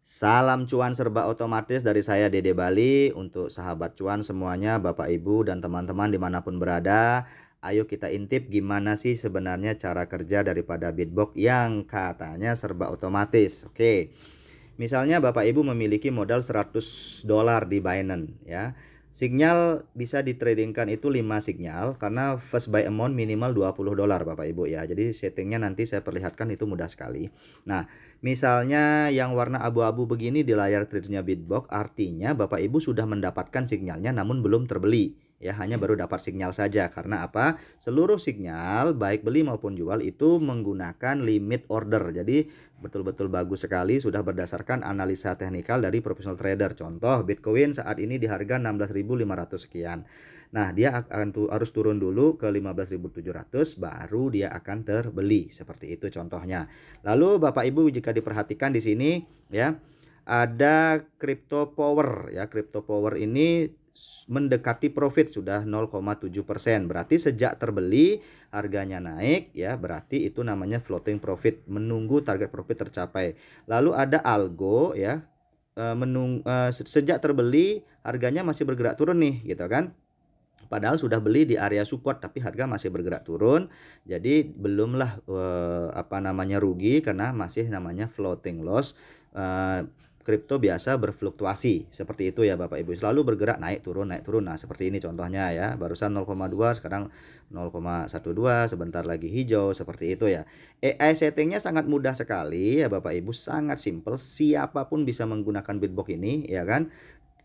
Salam cuan serba otomatis dari saya Dede Bali. Untuk sahabat cuan semuanya, Bapak Ibu dan teman-teman dimanapun berada, ayo kita intip gimana sih sebenarnya cara kerja daripada Bitbox yang katanya serba otomatis. Oke, misalnya Bapak Ibu memiliki modal 100 dolar di Binance ya. Sinyal bisa ditradingkan itu 5 sinyal karena first buy amount minimal 20 dolar Bapak Ibu ya. Jadi settingnya nanti saya perlihatkan, itu mudah sekali. Nah, misalnya yang warna abu-abu begini di layar trade-nya Bitbox, artinya Bapak Ibu sudah mendapatkan sinyalnya namun belum terbeli. Ya, hanya baru dapat sinyal saja. Karena apa? Seluruh sinyal baik beli maupun jual itu menggunakan limit order. Jadi betul-betul bagus sekali, sudah berdasarkan analisa teknikal dari professional trader. Contoh, Bitcoin saat ini di harga 16.500 sekian. Nah, dia harus turun dulu ke 15.700 baru dia akan terbeli. Seperti itu contohnya. Lalu Bapak Ibu jika diperhatikan di sini ya, ada crypto power ya. Crypto power ini mendekati profit sudah 0,7%. Berarti sejak terbeli harganya naik ya, berarti itu namanya floating profit, menunggu target profit tercapai. Lalu ada algo ya, sejak terbeli harganya masih bergerak turun nih gitu kan. Padahal sudah beli di area support tapi harga masih bergerak turun. Jadi belumlah rugi karena masih namanya floating loss. Kripto biasa berfluktuasi seperti itu ya Bapak Ibu, selalu bergerak naik turun naik turun. Nah, seperti ini contohnya ya, barusan 0,2 sekarang 0,12, sebentar lagi hijau, seperti itu ya. AI settingnya sangat mudah sekali ya Bapak Ibu, sangat simple, siapapun bisa menggunakan Bitbox ini ya kan,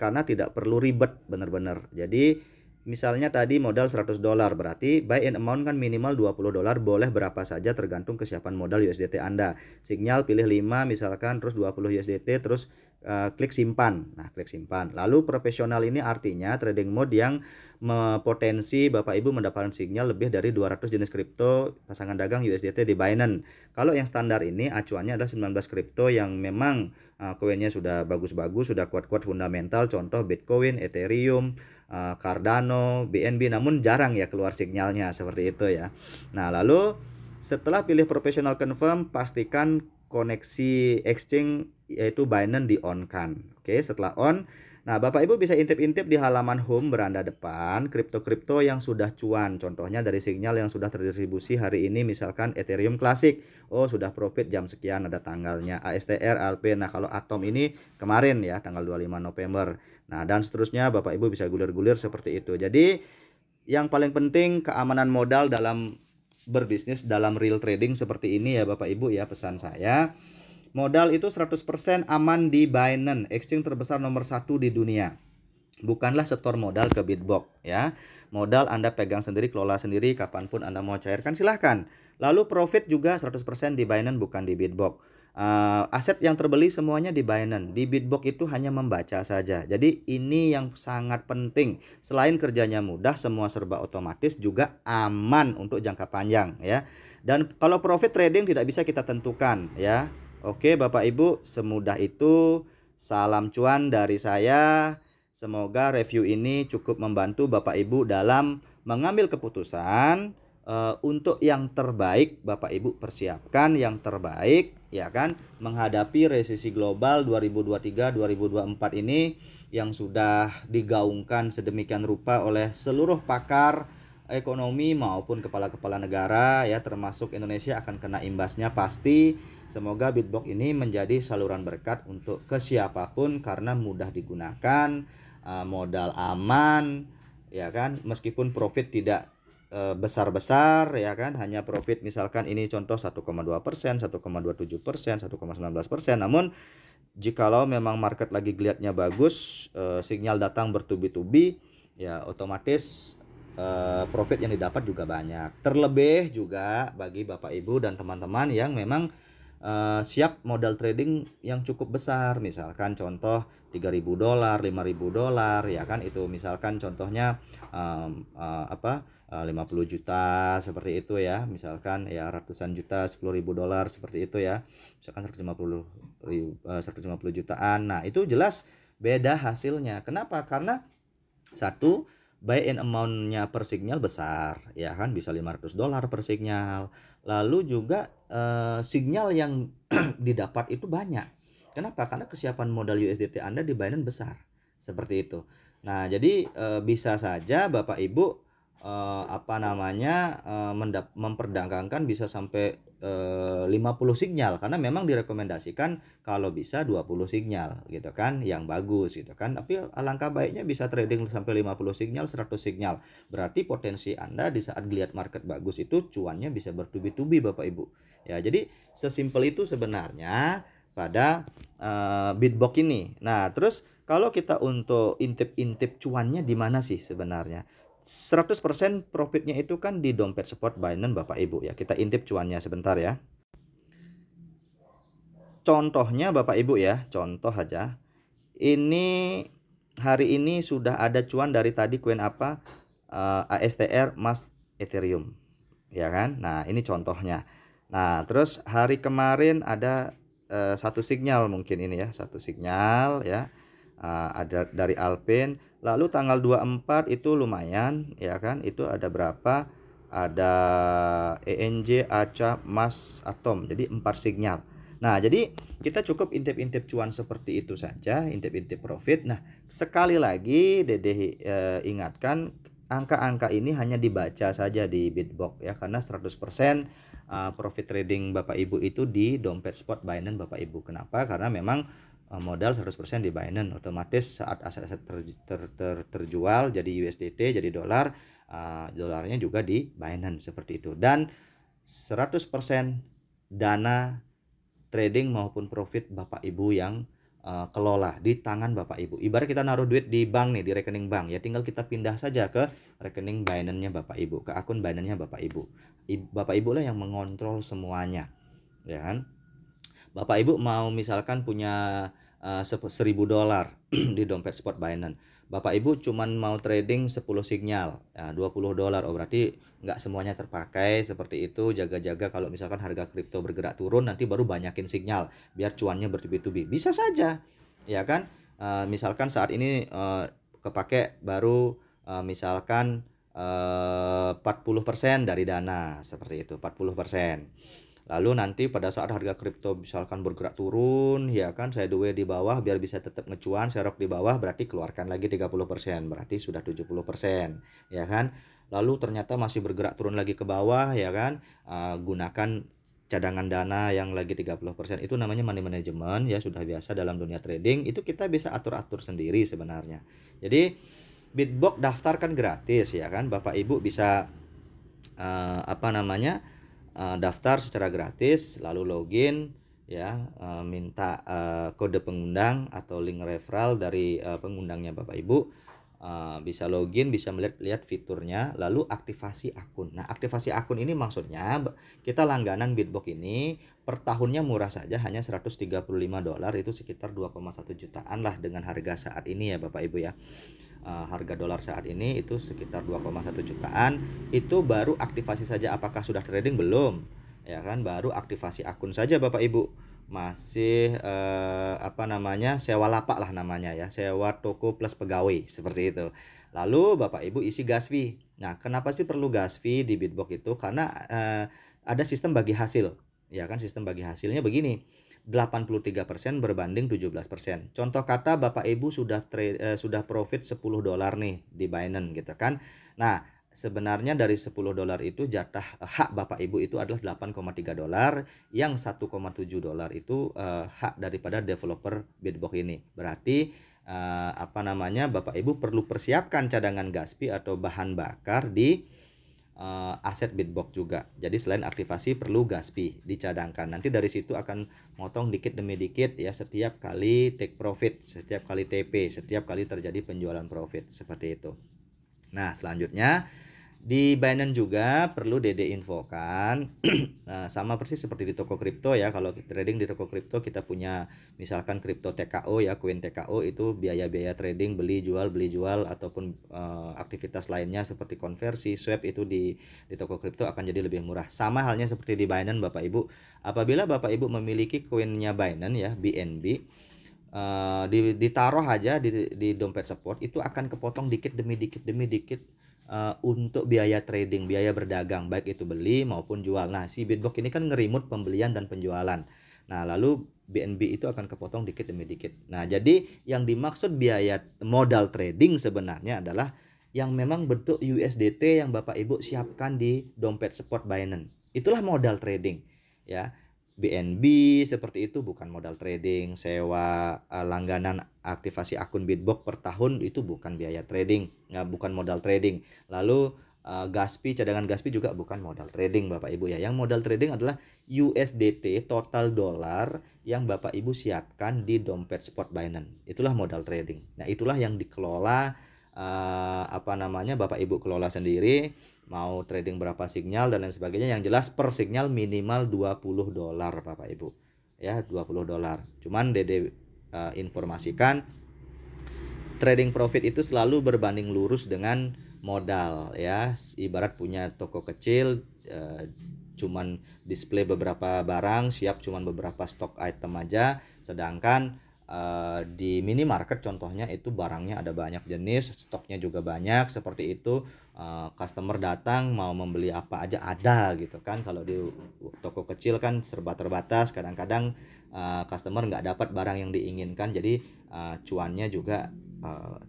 karena tidak perlu ribet bener-bener. Jadi misalnya tadi modal 100 dolar, berarti buy in amount kan minimal 20 dolar, boleh berapa saja tergantung kesiapan modal USDT Anda. Sinyal pilih 5 misalkan, terus 20 USDT, terus klik simpan. Nah, klik simpan. Lalu profesional ini artinya trading mode yang potensi Bapak Ibu mendapatkan sinyal lebih dari 200 jenis kripto pasangan dagang USDT di Binance. Kalau yang standar ini acuannya adalah 19 kripto yang memang koinnya sudah bagus-bagus, sudah kuat-kuat fundamental, contoh Bitcoin, Ethereum, Cardano, BNB, namun jarang ya keluar sinyalnya seperti itu ya. Nah, lalu setelah pilih professional confirm, pastikan koneksi exchange yaitu Binance di on kan. Oke, setelah on, nah Bapak Ibu bisa intip-intip di halaman home beranda depan kripto-kripto yang sudah cuan. Contohnya dari sinyal yang sudah terdistribusi hari ini, misalkan Ethereum Classic. Oh, sudah profit jam sekian, ada tanggalnya. ASTR, ALP. Nah, kalau Atom ini kemarin ya, tanggal 25 November. Nah, dan seterusnya Bapak Ibu bisa gulir-gulir seperti itu. Jadi yang paling penting keamanan modal dalam berbisnis dalam real trading seperti ini ya Bapak Ibu ya, pesan saya. Modal itu 100% aman di Binance, exchange terbesar nomor 1 di dunia. Bukanlah setor modal ke Bitbox ya. Modal Anda pegang sendiri, kelola sendiri, kapanpun Anda mau cairkan silahkan. Lalu profit juga 100% di Binance, bukan di Bitbox. Aset yang terbeli semuanya di Binance. Di Bitbox itu hanya membaca saja. Jadi ini yang sangat penting. Selain kerjanya mudah, semua serba otomatis, juga aman untuk jangka panjang ya. Dan kalau profit trading tidak bisa kita tentukan ya. Oke Bapak Ibu, semudah itu. Salam cuan dari saya. Semoga review ini cukup membantu Bapak Ibu dalam mengambil keputusan. Untuk yang terbaik Bapak Ibu persiapkan yang terbaik ya kan, menghadapi resesi global 2023-2024 ini yang sudah digaungkan sedemikian rupa oleh seluruh pakar ekonomi maupun kepala-kepala negara ya, termasuk Indonesia akan kena imbasnya pasti. Semoga Bitbox ini menjadi saluran berkat untuk ke siapapun karena mudah digunakan, modal aman ya kan, meskipun profit tidak besar-besar ya kan, hanya profit misalkan ini contoh 1,2%, 1,27%, 1,19%. Namun jikalau memang market lagi geliatnya bagus, sinyal datang bertubi-tubi ya, otomatis profit yang didapat juga banyak. Terlebih juga bagi Bapak Ibu dan teman-teman yang memang siap modal trading yang cukup besar, misalkan contoh 3.000 dolar, 5.000 dolar ya kan, itu misalkan contohnya 50 juta seperti itu ya, misalkan ya ratusan juta, 10.000 dolar seperti itu ya, misalkan 150 jutaan. Nah, itu jelas beda hasilnya. Kenapa? Karena satu, buy in amount-nya per sinyal besar ya kan, bisa 500 dolar per sinyal. Lalu juga sinyal yang didapat itu banyak. Kenapa? Karena kesiapan modal USDT Anda di Binance besar. Seperti itu. Nah, jadi bisa saja Bapak Ibu memperdagangkan bisa sampai 50 sinyal, karena memang direkomendasikan kalau bisa 20 sinyal gitu kan, yang bagus gitu kan. Tapi alangkah baiknya bisa trading sampai 50 sinyal, 100 sinyal. Berarti potensi Anda di saat lihat market bagus itu cuannya bisa bertubi-tubi Bapak Ibu. Ya, jadi sesimpel itu sebenarnya pada Bitbox ini. Nah, terus kalau kita untuk intip-intip cuannya di mana sih sebenarnya? 100% profitnya itu kan di dompet spot Binance Bapak Ibu ya. Kita intip cuannya sebentar ya. Contohnya Bapak Ibu ya, contoh aja. Ini hari ini sudah ada cuan dari tadi koin apa? ASTR Mas Ethereum. Ya kan? Nah, ini contohnya. Nah, terus hari kemarin ada satu sinyal mungkin ini ya, satu sinyal ya. Ada dari Alpine. Lalu tanggal 24 itu lumayan ya kan, itu ada berapa, ada ENJ, ACA, MAS, Atom, jadi 4 sinyal. Nah, jadi kita cukup intip-intip cuan seperti itu saja, intip-intip profit. Nah, sekali lagi Dede ingatkan, angka-angka ini hanya dibaca saja di Bitbox ya, karena 100% profit trading Bapak Ibu itu di dompet spot Binance Bapak Ibu. Kenapa? Karena memang modal 100% di Binance, otomatis saat aset-aset terjual jadi USDT, jadi dolar, dolarnya juga di Binance seperti itu. Dan 100% dana trading maupun profit Bapak Ibu yang kelola di tangan Bapak Ibu. Ibarat kita naruh duit di bank nih, di rekening bank ya, tinggal kita pindah saja ke rekening Binance-nya Bapak Ibu, ke akun Binance-nya Bapak Ibu. Bapak Ibu lah yang mengontrol semuanya, ya kan? Bapak Ibu mau misalkan punya $1.000 di dompet spot Binance. Bapak Ibu cuman mau trading 10 sinyal, ya, $20. Oh, berarti nggak semuanya terpakai seperti itu. Jaga-jaga kalau misalkan harga kripto bergerak turun, nanti baru banyakin sinyal biar cuannya bertubi-tubi. Bisa saja, ya kan? Misalkan saat ini kepake baru misalkan 40% dari dana, seperti itu, 40%. Lalu nanti pada saat harga kripto misalkan bergerak turun, ya kan, sideways di bawah biar bisa tetap ngecuan, serok di bawah, berarti keluarkan lagi 30%, berarti sudah 70%, ya kan. Lalu ternyata masih bergerak turun lagi ke bawah, ya kan, gunakan cadangan dana yang lagi 30%, itu namanya money management ya, sudah biasa dalam dunia trading, itu kita bisa atur-atur sendiri sebenarnya. Jadi Bitbox daftarkan gratis ya kan, Bapak Ibu bisa daftar secara gratis, lalu login ya, minta kode pengundang atau link referral dari pengundangnya Bapak Ibu, bisa login, bisa lihat fiturnya, lalu aktivasi akun. Nah, aktivasi akun ini maksudnya kita langganan Bitbox ini per tahunnya murah saja, hanya $135, itu sekitar 2,1 jutaan lah dengan harga saat ini ya Bapak Ibu ya. Harga dolar saat ini itu sekitar 2,1 jutaan. Itu baru aktivasi saja. Apakah sudah trading? Belum, ya kan, baru aktivasi akun saja Bapak Ibu. Masih sewa lapak lah namanya ya, sewa toko plus pegawai seperti itu. Lalu Bapak Ibu isi gas fee. Nah, kenapa sih perlu gas fee di Bitbox itu? Karena ada sistem bagi hasil, ya kan. Sistem bagi hasilnya begini, 83% berbanding 17%. Contoh kata Bapak Ibu sudah profit $10 nih di Binance gitu kan. Nah, sebenarnya dari $10 itu jatah hak Bapak Ibu itu adalah $8,3, yang $1,7 itu hak daripada developer Bitbox ini. Berarti Bapak Ibu perlu persiapkan cadangan gas fee atau bahan bakar di aset Bitbox juga. Jadi selain aktivasi perlu gas fee dicadangkan. Nanti dari situ akan motong dikit demi dikit ya, setiap kali take profit, setiap kali TP, setiap kali terjadi penjualan profit, seperti itu. Nah, selanjutnya di Binance juga perlu Dede infokan, sama persis seperti di toko kripto ya. Kalau trading di toko kripto kita punya misalkan kripto TKO ya, koin TKO, itu biaya-biaya trading beli jual ataupun aktivitas lainnya seperti konversi, swap, itu di toko kripto akan jadi lebih murah. Sama halnya seperti di Binance Bapak Ibu. Apabila Bapak Ibu memiliki koinnya Binance ya, BNB, ditaruh aja di dompet spot, itu akan kepotong dikit demi dikit untuk biaya trading, biaya berdagang, baik itu beli maupun jual. Nah, si Bitbox ini kan ngerimut pembelian dan penjualan. Nah, lalu BNB itu akan kepotong dikit demi dikit. Nah, jadi yang dimaksud biaya modal trading sebenarnya adalah yang memang bentuk USDT yang Bapak Ibu siapkan di dompet spot Binance. Itulah modal trading, ya. BNB seperti itu bukan modal trading, sewa langganan aktivasi akun Bitbox per tahun itu bukan biaya trading, ya, bukan modal trading. Lalu Gaspi, cadangan Gaspi juga bukan modal trading Bapak Ibu ya. Yang modal trading adalah USDT total dolar yang Bapak Ibu siapkan di dompet spot Binance. Itulah modal trading. Nah, itulah yang dikelola Bapak Ibu kelola sendiri, mau trading berapa sinyal dan lain sebagainya. Yang jelas per sinyal minimal $20 Bapak Ibu. Ya, $20. Cuman Dede informasikan trading profit itu selalu berbanding lurus dengan modal ya. Ibarat punya toko kecil, cuman display beberapa barang, siap cuman beberapa stok item aja, sedangkan di minimarket contohnya itu barangnya ada banyak jenis, stoknya juga banyak, seperti itu. Customer datang mau membeli apa aja ada gitu kan. Kalau di toko kecil kan serba terbatas, kadang-kadang customer nggak dapat barang yang diinginkan, jadi cuannya juga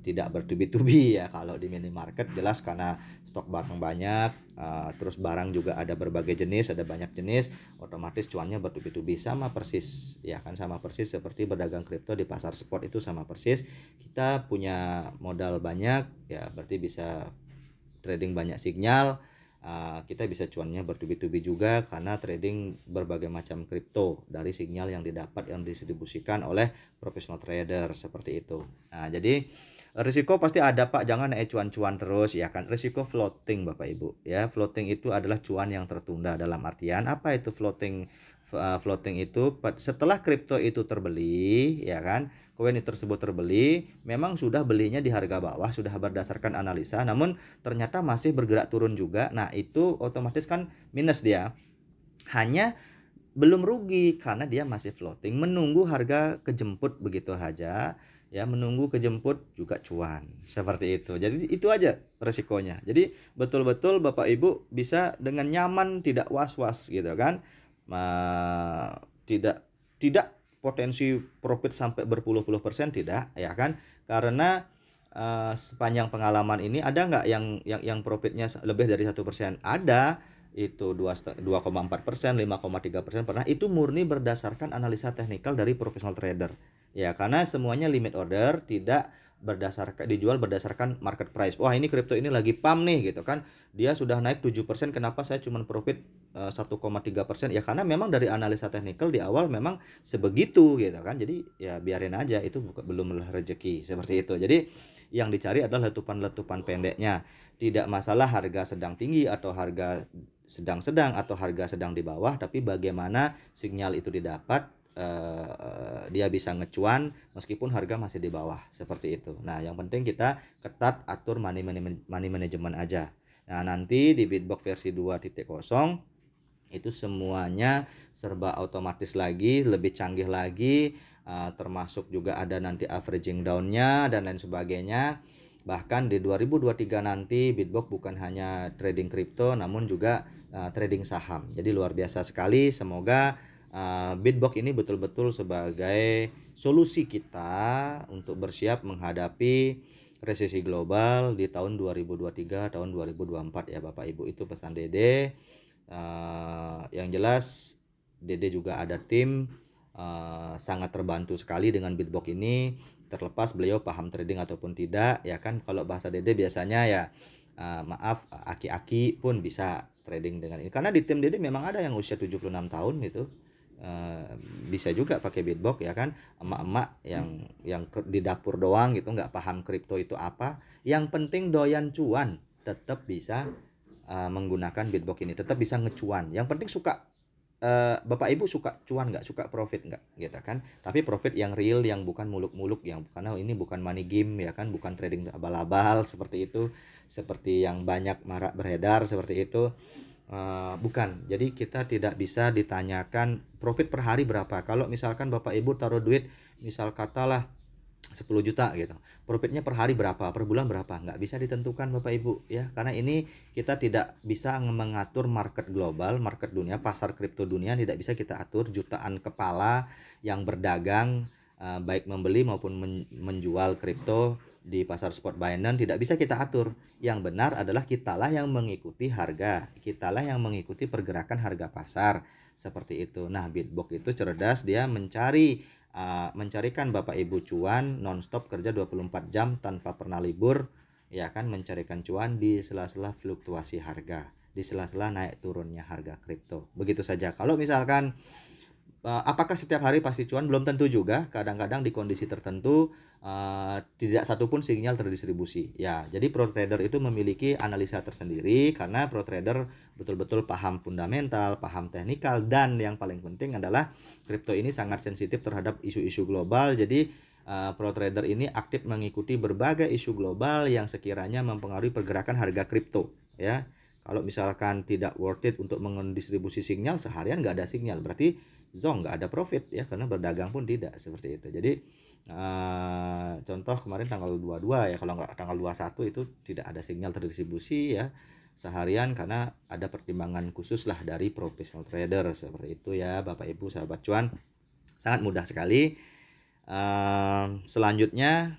tidak bertubi-tubi ya. Kalau di minimarket jelas karena stok barang banyak, terus barang juga ada berbagai jenis, ada banyak jenis, otomatis cuannya bertubi-tubi. Sama persis ya kan, sama persis seperti berdagang kripto di pasar spot, itu sama persis. Kita punya modal banyak ya, berarti bisa trading banyak sinyal, kita bisa cuannya bertubi-tubi juga karena trading berbagai macam kripto dari sinyal yang didapat, yang didistribusikan oleh professional trader seperti itu. Nah, jadi risiko pasti ada Pak, jangan cuan-cuan terus ya kan. Risiko floating Bapak Ibu ya. Floating itu adalah cuan yang tertunda. Dalam artian apa itu floating? Floating itu setelah kripto itu terbeli ya kan, koin tersebut terbeli, memang sudah belinya di harga bawah, sudah berdasarkan analisa, namun ternyata masih bergerak turun juga. Nah, itu otomatis kan minus dia. Hanya belum rugi karena dia masih floating, menunggu harga kejemput begitu saja ya, menunggu kejemput juga cuan. Seperti itu. Jadi itu aja resikonya. Jadi betul-betul Bapak Ibu bisa dengan nyaman, tidak was-was gitu kan. Tidak potensi profit sampai berpuluh-puluh persen, tidak ya kan. Karena sepanjang pengalaman ini ada nggak yang profitnya lebih dari 1%? Ada, itu 2,4%, 5,3% pernah. Itu murni berdasarkan analisa teknikal dari professional trader ya, karena semuanya limit order, tidak dijual berdasarkan market price. Wah, ini kripto ini lagi pump nih gitu kan, dia sudah naik 7%, kenapa saya cuma profit 1,3%? Ya karena memang dari analisa teknikal di awal memang sebegitu gitu kan. Jadi ya biarin aja, itu belum rezeki seperti itu. Jadi yang dicari adalah letupan-letupan pendeknya. Tidak masalah harga sedang tinggi atau harga sedang-sedang atau harga sedang di bawah, tapi bagaimana sinyal itu didapat, dia bisa ngecuan meskipun harga masih di bawah, seperti itu. Nah, yang penting kita ketat atur money management aja. Nah, nanti di Bitbox versi 2.0 itu semuanya serba otomatis lagi, lebih canggih lagi, termasuk juga ada nanti averaging down-nya dan lain sebagainya. Bahkan di 2023 nanti Bitbox bukan hanya trading kripto namun juga trading saham. Jadi luar biasa sekali. Semoga Bitbox ini betul-betul sebagai solusi kita untuk bersiap menghadapi resesi global di tahun 2023, tahun 2024 ya Bapak Ibu. Itu pesan Dede. Yang jelas Dede juga ada tim, sangat terbantu sekali dengan Bitbox ini, terlepas beliau paham trading ataupun tidak ya kan. Kalau bahasa Dede biasanya ya aki-aki pun bisa trading dengan ini, karena di tim Dede memang ada yang usia 76 tahun gitu. Bisa juga pakai Bitbox ya kan, emak-emak yang di dapur doang gitu, nggak paham kripto itu apa, yang penting doyan cuan, tetap bisa menggunakan Bitbox ini, tetap bisa ngecuan. Yang penting suka, Bapak Ibu suka cuan nggak, suka profit nggak gitu kan. Tapi profit yang real, yang bukan muluk-muluk, yang karena ini bukan money game ya kan, bukan trading abal-abal seperti itu, seperti yang banyak marak beredar seperti itu. Bukan. Jadi kita tidak bisa ditanyakan profit per hari berapa. Kalau misalkan Bapak Ibu taruh duit, misal katalah 10 juta gitu. Profitnya per hari berapa, per bulan berapa, nggak bisa ditentukan Bapak Ibu ya. Karena ini kita tidak bisa mengatur market global, market dunia, pasar kripto dunia tidak bisa kita atur. Jutaan kepala yang berdagang baik membeli maupun menjual kripto di pasar spot Binance tidak bisa kita atur. Yang benar adalah kitalah yang mengikuti harga, kitalah yang mengikuti pergerakan harga pasar seperti itu. Nah, Bitbox itu cerdas, dia mencarikan Bapak Ibu cuan nonstop, kerja 24 jam tanpa pernah libur, ya kan, mencarikan cuan di sela-sela fluktuasi harga, di sela-sela naik turunnya harga kripto. Begitu saja. Kalau misalkan apakah setiap hari pasti cuan? Belum tentu juga. Kadang-kadang di kondisi tertentu tidak satupun sinyal terdistribusi. Ya, jadi pro trader itu memiliki analisa tersendiri karena pro trader betul-betul paham fundamental, paham teknikal, dan yang paling penting adalah kripto ini sangat sensitif terhadap isu-isu global. Jadi pro trader ini aktif mengikuti berbagai isu global yang sekiranya mempengaruhi pergerakan harga kripto. Ya, kalau misalkan tidak worth it untuk mendistribusi sinyal, seharian nggak ada sinyal, berarti zong, nggak ada profit ya, karena berdagang pun tidak seperti itu. Jadi contoh kemarin tanggal 22 ya, kalau nggak tanggal 21 itu tidak ada sinyal terdistribusi ya seharian, karena ada pertimbangan khusus lah dari professional trader seperti itu ya Bapak Ibu sahabat cuan. Sangat mudah sekali. Selanjutnya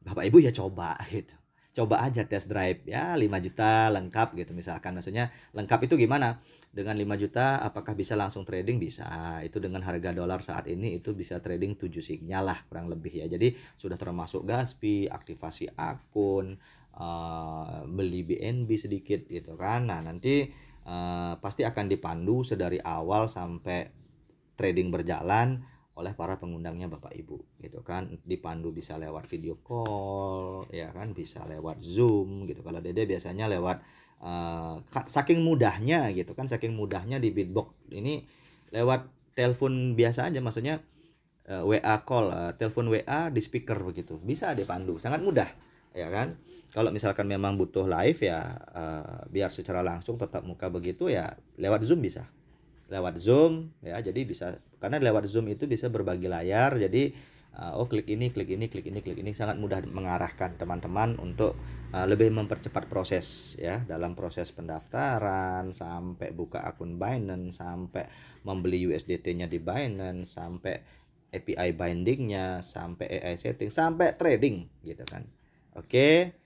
Bapak Ibu ya coba gitu. Coba aja test drive ya, 5 juta lengkap gitu misalkan. Maksudnya lengkap itu gimana? Dengan 5 juta apakah bisa langsung trading? Bisa. Itu dengan harga dolar saat ini itu bisa trading 7 sinyal lah kurang lebih ya. Jadi sudah termasuk gas fee, aktivasi akun, beli BNB sedikit gitu kan. Nah, nanti pasti akan dipandu sedari awal sampai trading berjalan oleh para pengundangnya Bapak Ibu gitu kan. Dipandu bisa lewat video call ya kan, bisa lewat Zoom gitu. Kalau Dede biasanya lewat saking mudahnya gitu kan, saking mudahnya di Bitbox ini lewat telepon biasa aja, maksudnya WA call, telepon WA di speaker begitu, bisa dipandu, sangat mudah ya kan. Kalau misalkan memang butuh live ya biar secara langsung tatap muka begitu ya, lewat Zoom bisa, lewat Zoom ya. Jadi bisa, karena lewat Zoom itu bisa berbagi layar. Jadi klik ini, klik ini, klik ini, klik ini, sangat mudah mengarahkan teman-teman untuk lebih mempercepat proses ya, dalam proses pendaftaran sampai buka akun Binance, sampai membeli USDT-nya di Binance, sampai API bindingnya, sampai AI setting, sampai trading gitu kan. Oke,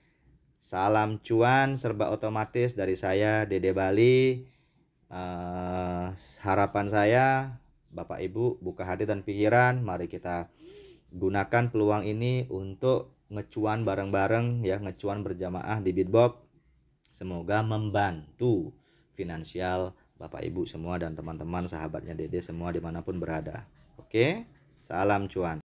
salam cuan serba otomatis dari saya Dede Bali. Harapan saya Bapak Ibu buka hati dan pikiran, mari kita gunakan peluang ini untuk ngecuan bareng-bareng ya, ngecuan berjamaah di Bitbox. Semoga membantu finansial Bapak Ibu semua dan teman-teman sahabatnya Dede semua dimanapun berada. Oke, salam cuan.